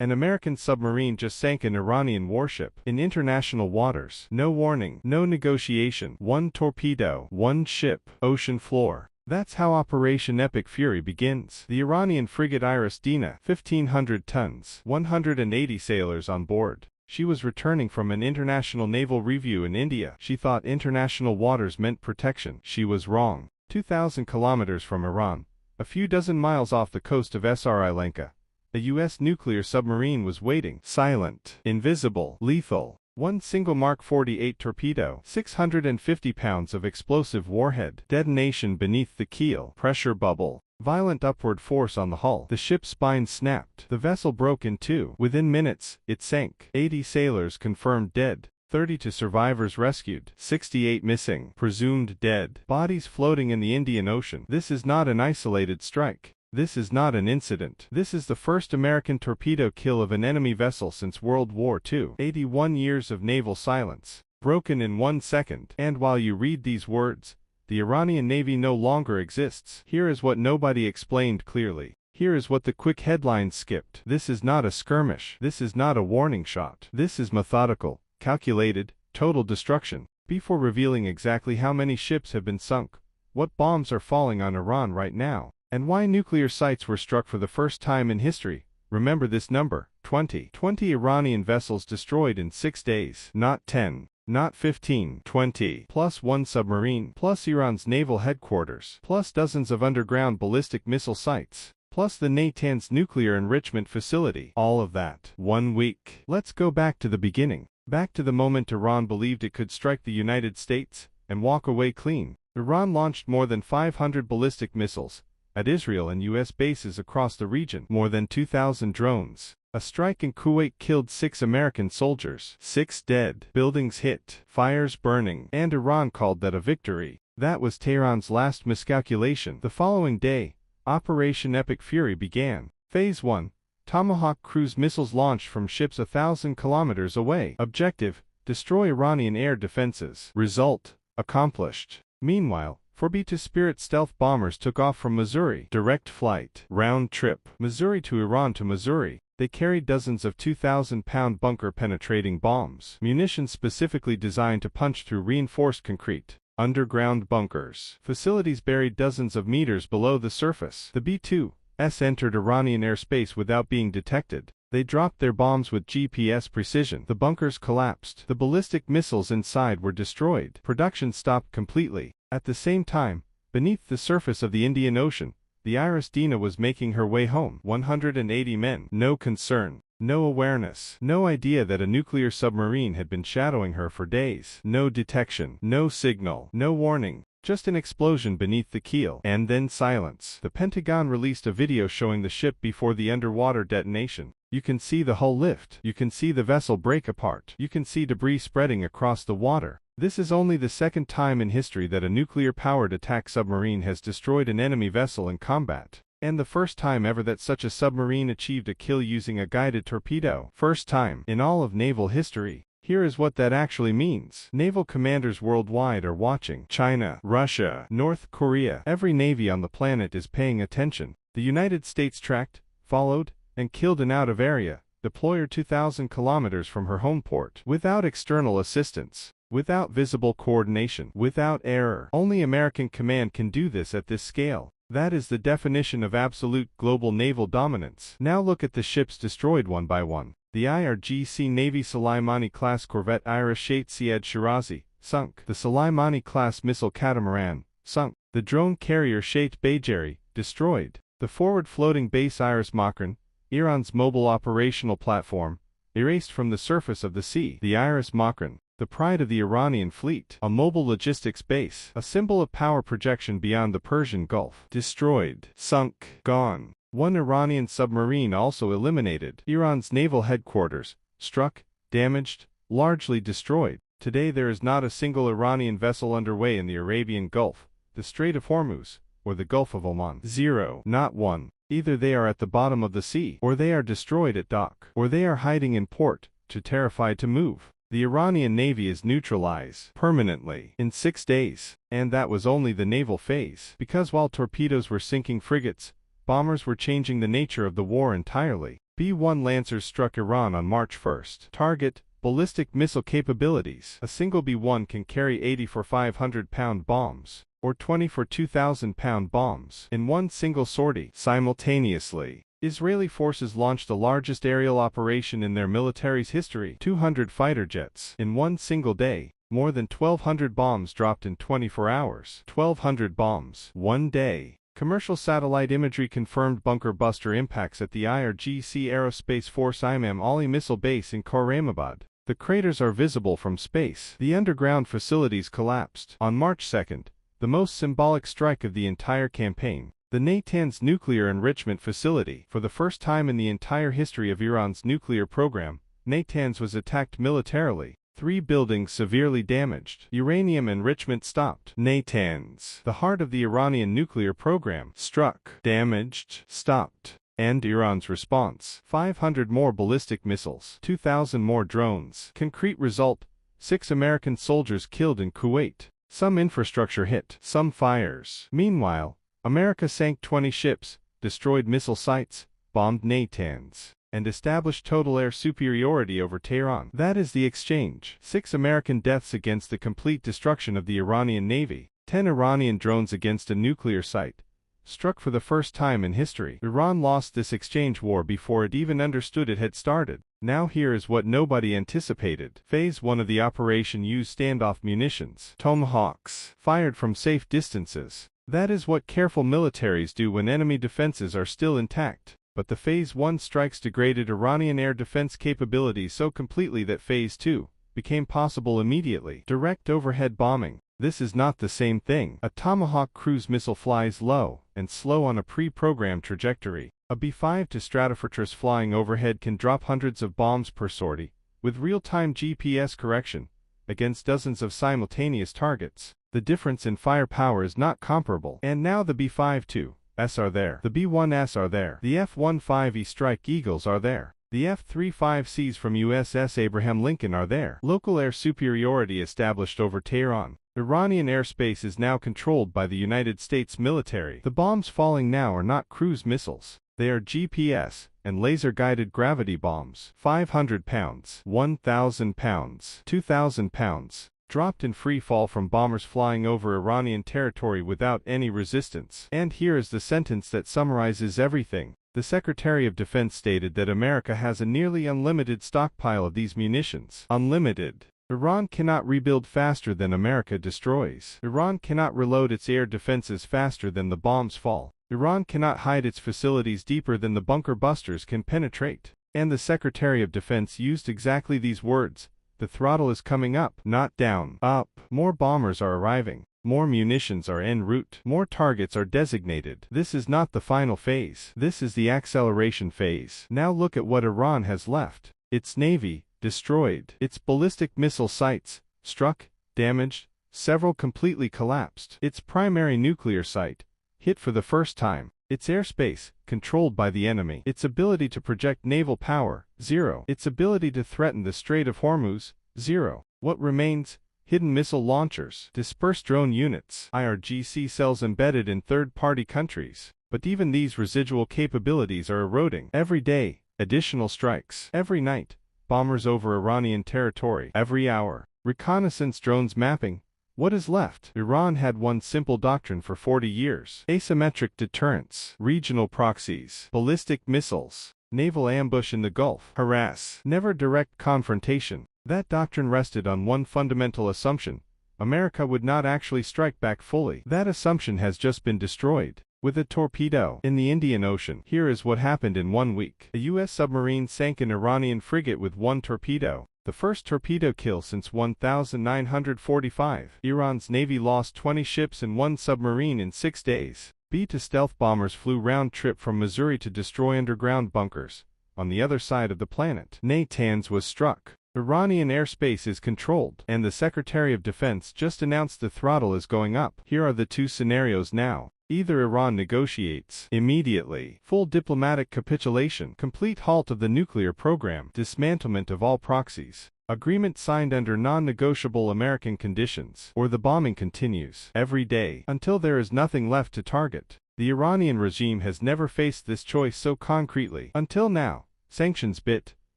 An American submarine just sank an Iranian warship in international waters. No warning, no negotiation. One torpedo, one ship, ocean floor. That's how Operation Epic Fury begins. The Iranian frigate Dina, 1,500 tons, 180 sailors on board. She was returning from an international naval review in India. She thought international waters meant protection. She was wrong. 2,000 kilometers from Iran, a few dozen miles off the coast of Sri Lanka, a U.S. nuclear submarine was waiting. Silent, invisible, lethal. One single Mark 48 torpedo, 650 pounds of explosive warhead, detonation beneath the keel, pressure bubble, violent upward force on the hull. The ship's spine snapped. The vessel broke in two. Within minutes, it sank. 80 sailors confirmed dead. 32 survivors rescued. 68 missing, presumed dead. Bodies floating in the Indian Ocean. This is not an isolated strike. This is not an incident. This is the first American torpedo kill of an enemy vessel since World War II. 81 years of naval silence, broken in 1 second. And while you read these words, the Iranian Navy no longer exists. Here is what nobody explained clearly. Here is what the quick headlines skipped. This is not a skirmish. This is not a warning shot. This is methodical, calculated, total destruction. Before revealing exactly how many ships have been sunk, what bombs are falling on Iran right now, and why nuclear sites were struck for the first time in history, remember this number, 20. 20 Iranian vessels destroyed in 6 days. Not 10, not 15, 20. Plus one submarine, plus Iran's naval headquarters, plus dozens of underground ballistic missile sites, plus the Natanz nuclear enrichment facility. All of that. 1 week. Let's go back to the beginning. Back to the moment Iran believed it could strike the United States and walk away clean. Iran launched more than 500 ballistic missiles at Israel and U.S. bases across the region. More than 2,000 drones. A strike in Kuwait killed 6 American soldiers. 6 dead. Buildings hit. Fires burning. And Iran called that a victory. That was Tehran's last miscalculation. The following day, Operation Epic Fury began. Phase 1. Tomahawk cruise missiles launched from ships 1,000 kilometers away. Objective: destroy Iranian air defenses. Result: accomplished. Meanwhile, 4B-2 Spirit stealth bombers took off from Missouri. Direct flight. Round trip. Missouri to Iran to Missouri. They carried dozens of 2,000-pound bunker-penetrating bombs. Munitions specifically designed to punch through reinforced concrete. Underground bunkers. Facilities buried dozens of meters below the surface. The B-2s entered Iranian airspace without being detected. They dropped their bombs with GPS precision. The bunkers collapsed. The ballistic missiles inside were destroyed. Production stopped completely. At the same time, beneath the surface of the Indian Ocean, the Dina was making her way home. 180 men. No concern. No awareness. No idea that a nuclear submarine had been shadowing her for days. No detection. No signal. No warning. Just an explosion beneath the keel. And then silence. The Pentagon released a video showing the ship before the underwater detonation. You can see the hull lift. You can see the vessel break apart. You can see debris spreading across the water. This is only the second time in history that a nuclear-powered attack submarine has destroyed an enemy vessel in combat. And the first time ever that such a submarine achieved a kill using a guided torpedo. First time in all of naval history. Here is what that actually means. Naval commanders worldwide are watching. China, Russia, North Korea. Every navy on the planet is paying attention. The United States tracked, followed, and killed an out-of-area deployer 2,000 kilometers from her home port. Without external assistance. Without visible coordination. Without error. Only American command can do this at this scale. That is the definition of absolute global naval dominance. Now look at the ships destroyed one by one. The IRGC Navy Soleimani-class corvette Iris Sheikh Syed Shirazi, sunk. The Soleimani-class missile catamaran, sunk. The drone carrier Sheikh Bajeri, destroyed. The forward floating base Iris Makran, Iran's mobile operational platform, erased from the surface of the sea. The Iris Makran, the pride of the Iranian fleet, a mobile logistics base, a symbol of power projection beyond the Persian Gulf, destroyed, sunk, gone. One Iranian submarine also eliminated. Iran's naval headquarters, struck, damaged, largely destroyed. Today there is not a single Iranian vessel underway in the Arabian Gulf, the Strait of Hormuz, or the Gulf of Oman. Zero. Not one. Either they are at the bottom of the sea, or they are destroyed at dock, or they are hiding in port, too terrified to move. The Iranian Navy is neutralized permanently in 6 days, and that was only the naval phase. Because while torpedoes were sinking frigates, bombers were changing the nature of the war entirely. B-1 Lancers struck Iran on March 1st. Target: ballistic missile capabilities. A single B-1 can carry 84 500-pound bombs, or 24 2,000-pound bombs, in one single sortie. Simultaneously, Israeli forces launched the largest aerial operation in their military's history, 200 fighter jets, in one single day. More than 1,200 bombs dropped in 24 hours. 1,200 bombs, one day. Commercial satellite imagery confirmed bunker buster impacts at the IRGC Aerospace Force Imam Ali missile base in Khorramabad. The craters are visible from space. The underground facilities collapsed. On March 2nd, the most symbolic strike of the entire campaign, the Natanz nuclear enrichment facility. For the first time in the entire history of Iran's nuclear program, Natanz was attacked militarily. 3 buildings severely damaged. Uranium enrichment stopped. Natanz, the heart of the Iranian nuclear program, struck, damaged, stopped. And Iran's response: 500 more ballistic missiles, 2,000 more drones. Concrete result: 6 American soldiers killed in Kuwait. Some infrastructure hit, some fires. Meanwhile, America sank 20 ships, destroyed missile sites, bombed Natanz, and established total air superiority over Tehran. That is the exchange. 6 American deaths against the complete destruction of the Iranian Navy. 10 Iranian drones against a nuclear site, struck for the first time in history. Iran lost this exchange war before it even understood it had started. Now here is what nobody anticipated. Phase 1 of the operation used standoff munitions, Tomahawks, fired from safe distances. That is what careful militaries do when enemy defenses are still intact. But the Phase 1 strikes degraded Iranian air defense capabilities so completely that Phase 2 became possible immediately. Direct overhead bombing. This is not the same thing. A Tomahawk cruise missile flies low and slow on a pre-programmed trajectory. A B-5 to Stratofortress flying overhead can drop hundreds of bombs per sortie, with real-time GPS correction, against dozens of simultaneous targets. The difference in firepower is not comparable. And now the B-52s are there. The B-1s are there. The F-15E Strike Eagles are there. The F-35Cs from USS Abraham Lincoln are there. Local air superiority established over Tehran. Iranian airspace is now controlled by the United States military. The bombs falling now are not cruise missiles. They are GPS and laser-guided gravity bombs. 500 pounds, 1,000 pounds, 2,000 pounds. Dropped in free fall from bombers flying over Iranian territory without any resistance. And here is the sentence that summarizes everything. The Secretary of Defense stated that America has a nearly unlimited stockpile of these munitions. Unlimited. Iran cannot rebuild faster than America destroys. Iran cannot reload its air defenses faster than the bombs fall. Iran cannot hide its facilities deeper than the bunker busters can penetrate. And the Secretary of Defense used exactly these words. The throttle is coming up, not down. Up. More bombers are arriving. More munitions are en route. More targets are designated. This is not the final phase. This is the acceleration phase. Now look at what Iran has left. Its navy, destroyed. Its ballistic missile sites, struck, damaged, several completely collapsed. Its primary nuclear site, hit for the first time. Its airspace, controlled by the enemy. Its ability to project naval power, 0. Its ability to threaten the Strait of Hormuz, 0. What remains? Hidden missile launchers, dispersed drone units, IRGC cells embedded in third-party countries. But even these residual capabilities are eroding. Every day, additional strikes. Every night, bombers over Iranian territory. Every hour, reconnaissance drones mapping. What is left? Iran had one simple doctrine for 40 years. Asymmetric deterrence. Regional proxies. Ballistic missiles. Naval ambush in the Gulf. Harass. Never direct confrontation. That doctrine rested on one fundamental assumption. America would not actually strike back fully. That assumption has just been destroyed. With a torpedo in the Indian Ocean. Here is what happened in 1 week. A U.S. submarine sank an Iranian frigate with one torpedo. The first torpedo kill since 1945. Iran's navy lost 20 ships and 1 submarine in 6 days. B-2 stealth bombers flew round-trip from Missouri to destroy underground bunkers on the other side of the planet. Natanz was struck. Iranian airspace is controlled, and the Secretary of Defense just announced the throttle is going up. Here are the 2 scenarios now. Either Iran negotiates immediately, full diplomatic capitulation, complete halt of the nuclear program, dismantlement of all proxies, agreement signed under non-negotiable American conditions, or the bombing continues every day until there is nothing left to target. The Iranian regime has never faced this choice so concretely until now. sanctions bit,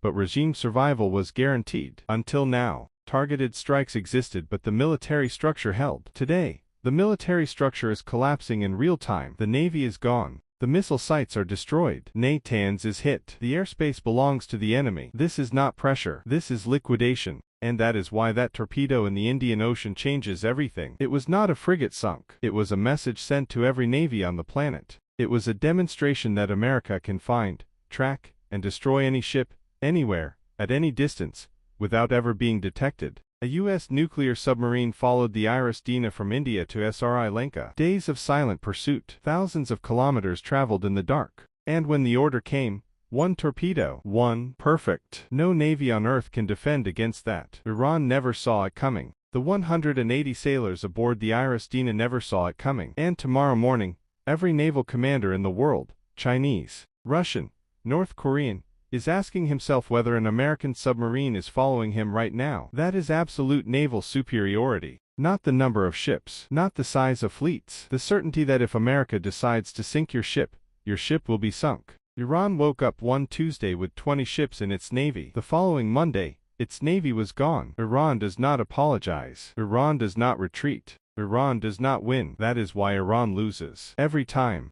but regime survival was guaranteed. Until now, targeted strikes existed but the military structure held. Today, the military structure is collapsing in real time. The Navy is gone. The missile sites are destroyed. Natanz is hit. The airspace belongs to the enemy. This is not pressure. This is liquidation. And that is why that torpedo in the Indian Ocean changes everything. It was not a frigate sunk. It was a message sent to every navy on the planet. It was a demonstration that America can find, track, and destroy any ship, anywhere, at any distance, without ever being detected. A U.S. nuclear submarine followed the Iranian from India to Sri Lanka. Days of silent pursuit. Thousands of kilometers traveled in the dark. And when the order came, one torpedo. One. Perfect. No navy on earth can defend against that. Iran never saw it coming. The 180 sailors aboard the Iranian never saw it coming. And tomorrow morning, every naval commander in the world, Chinese, Russian, North Korean, is asking himself whether an American submarine is following him right now. That is absolute naval superiority. Not the number of ships, not the size of fleets. The certainty that if America decides to sink your ship will be sunk. Iran woke up one Tuesday with 20 ships in its navy. The following Monday, its navy was gone. Iran does not apologize. Iran does not retreat. Iran does not win. That is why Iran loses. Every time.